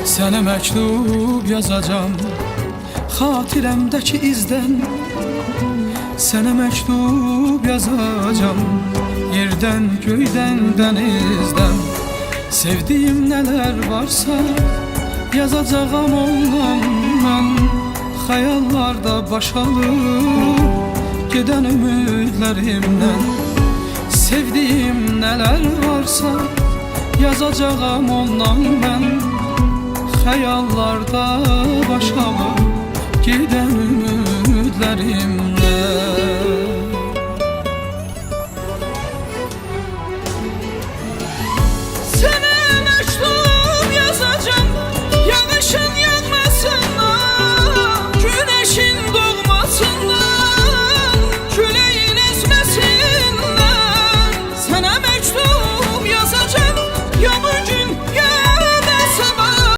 Sənə məktub yazacağam xatirəmdəki izdən. Sənə məktub yazacağam yerdən, göydən, dənizdən. Sevdiyim nələr varsa yazacağam ondan mən. Xəyallarda başalıb gedən ümidlərimdən. Sevdiyim nələr varsa yazacağam ondan mən. Xəyallarda başalıb gedən ümidlərimdən.